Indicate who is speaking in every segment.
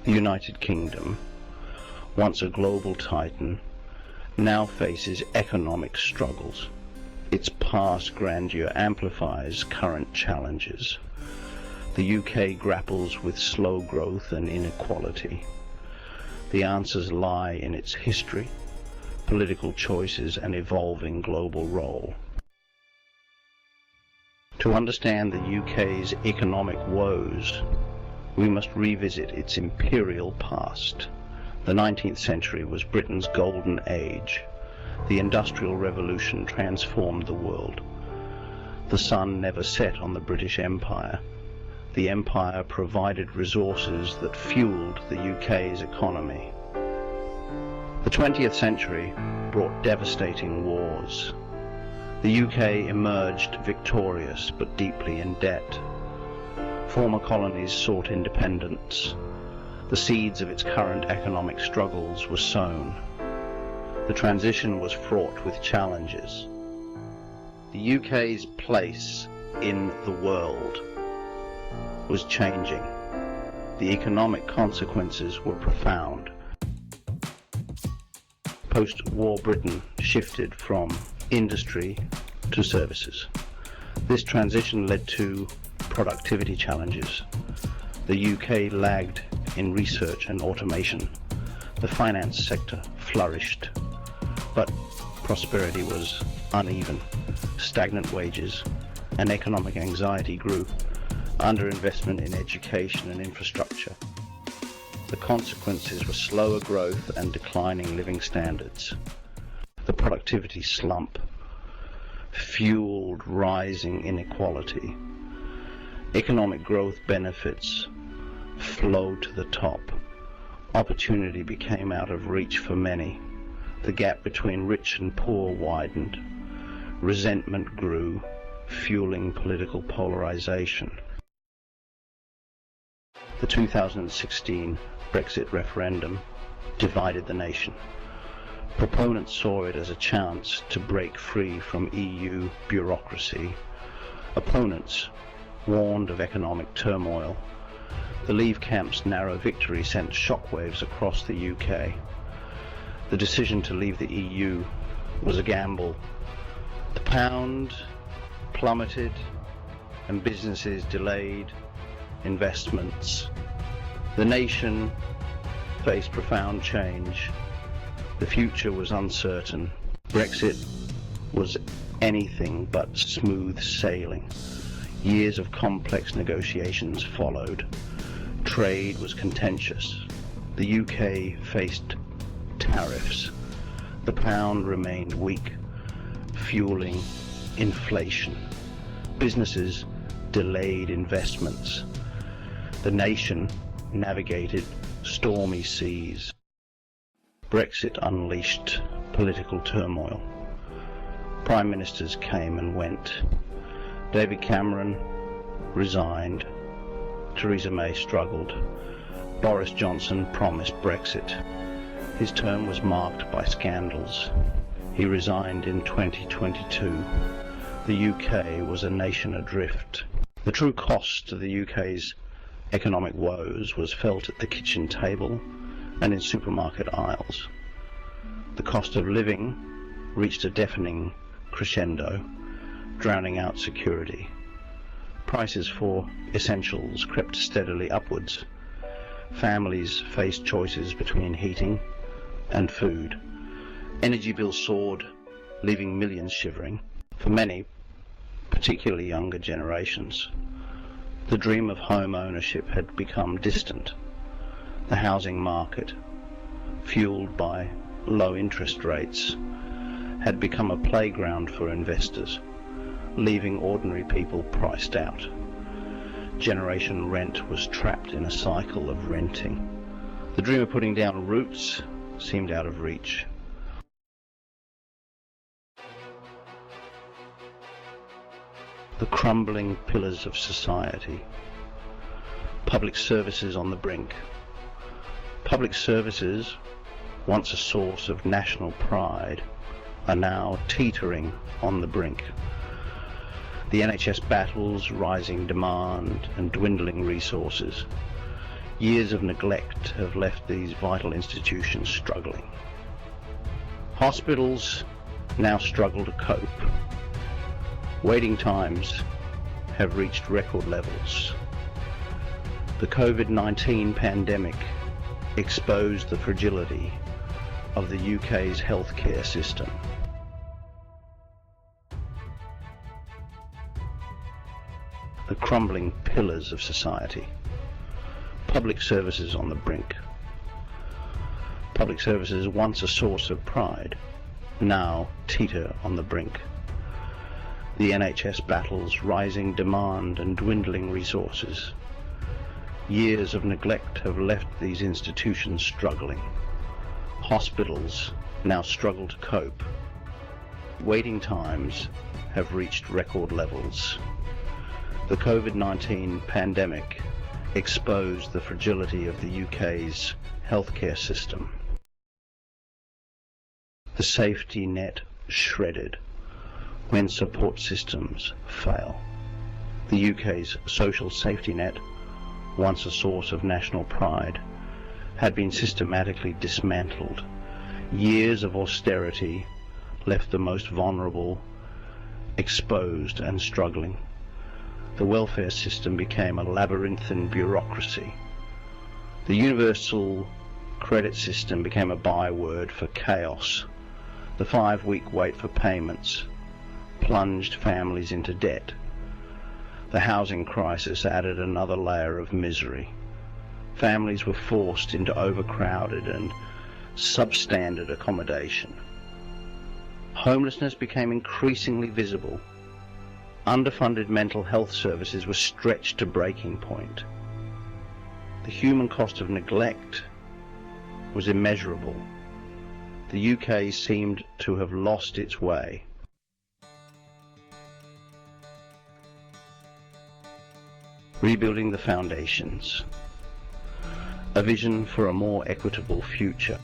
Speaker 1: The United Kingdom, once a global titan, now faces economic struggles. Its past grandeur amplifies current challenges. The UK grapples with slow growth and inequality. The answers lie in its history, political choices, and evolving global role. To understand the UK's economic woes, we must revisit its imperial past. The 19th century was Britain's golden age. The Industrial Revolution transformed the world. The sun never set on the British Empire. The empire provided resources that fueled the UK's economy. The 20th century brought devastating wars. The UK emerged victorious but deeply in debt. Former colonies sought independence. The seeds of its current economic struggles were sown. The transition was fraught with challenges. The UK's place in the world was changing. The economic consequences were profound. Post-war Britain shifted from industry to services. This transition led to productivity challenges. The UK lagged in research and automation. The finance sector flourished, but prosperity was uneven. Stagnant wages and economic anxiety grew. Underinvestment in education and infrastructure. The consequences were slower growth and declining living standards. The productivity slump fueled rising inequality. Economic growth benefits flowed to the top. Opportunity became out of reach for many. The gap between rich and poor widened. Resentment grew, fueling political polarization. The 2016 Brexit referendum divided the nation. Proponents saw it as a chance to break free from EU bureaucracy. Opponents warned of economic turmoil. The Leave camp's narrow victory sent shockwaves across the UK. The decision to leave the EU was a gamble. The pound plummeted and businesses delayed investments. The nation faced profound change. The future was uncertain. Brexit was anything but smooth sailing. Years of complex negotiations followed. Trade was contentious. The UK faced tariffs. The pound remained weak, fueling inflation. Businesses delayed investments. The nation navigated stormy seas. Brexit unleashed political turmoil. Prime ministers came and went. David Cameron resigned. Theresa May struggled. Boris Johnson promised Brexit. His term was marked by scandals. He resigned in 2022. The UK was a nation adrift. The true cost of the UK's economic woes was felt at the kitchen table and in supermarket aisles. The cost of living reached a deafening crescendo, drowning out security. Prices for essentials crept steadily upwards. Families faced choices between heating and food. Energy bills soared, leaving millions shivering. For many, particularly younger generations, the dream of home ownership had become distant. The housing market, fueled by low interest rates, had become a playground for investors, leaving ordinary people priced out. Generation rent was trapped in a cycle of renting. The dream of putting down roots seemed out of reach. The crumbling pillars of society. Public services on the brink. Public services, once a source of national pride, are now teetering on the brink. The NHS battles rising demand and dwindling resources. Years of neglect have left these vital institutions struggling. Hospitals now struggle to cope. Waiting times have reached record levels. The COVID-19 pandemic exposed the fragility of the UK's healthcare system. The crumbling pillars of society. Public services on the brink. Public services, once a source of pride, now teeter on the brink. The NHS battles rising demand and dwindling resources. Years of neglect have left these institutions struggling. Hospitals now struggle to cope. Waiting times have reached record levels. The COVID-19 pandemic exposed the fragility of the UK's healthcare system. The safety net shredded when support systems fail. The UK's social safety net, once a source of national pride, had been systematically dismantled. Years of austerity left the most vulnerable exposed and struggling. The welfare system became a labyrinthine bureaucracy. The universal credit system became a byword for chaos. The 5-week wait for payments plunged families into debt. The housing crisis added another layer of misery. Families were forced into overcrowded and substandard accommodation. Homelessness became increasingly visible. Underfunded mental health services were stretched to breaking point. The human cost of neglect was immeasurable. The UK seemed to have lost its way. Rebuilding the foundations. A vision for a more equitable future.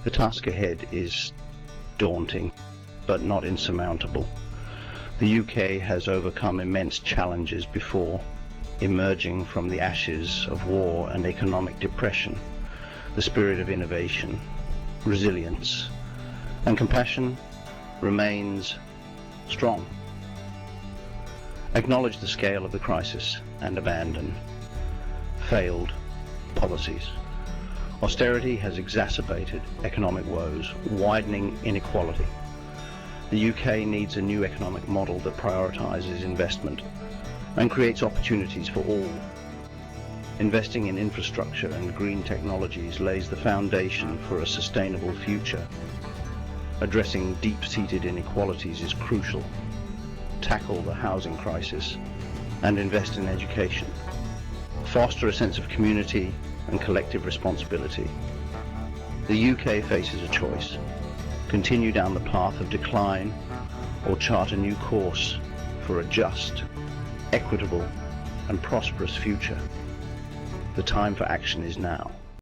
Speaker 1: The task ahead is daunting, but not insurmountable. The UK has overcome immense challenges before, emerging from the ashes of war and economic depression. The spirit of innovation, resilience, and compassion remains strong. Acknowledge the scale of the crisis and abandon failed policies. Austerity has exacerbated economic woes, widening inequality. The UK needs a new economic model that prioritises investment and creates opportunities for all. Investing in infrastructure and green technologies lays the foundation for a sustainable future. Addressing deep-seated inequalities is crucial. Tackle the housing crisis and invest in education. Foster a sense of community and collective responsibility. The UK faces a choice: continue down the path of decline or chart a new course for a just, equitable and prosperous future. The time for action is now.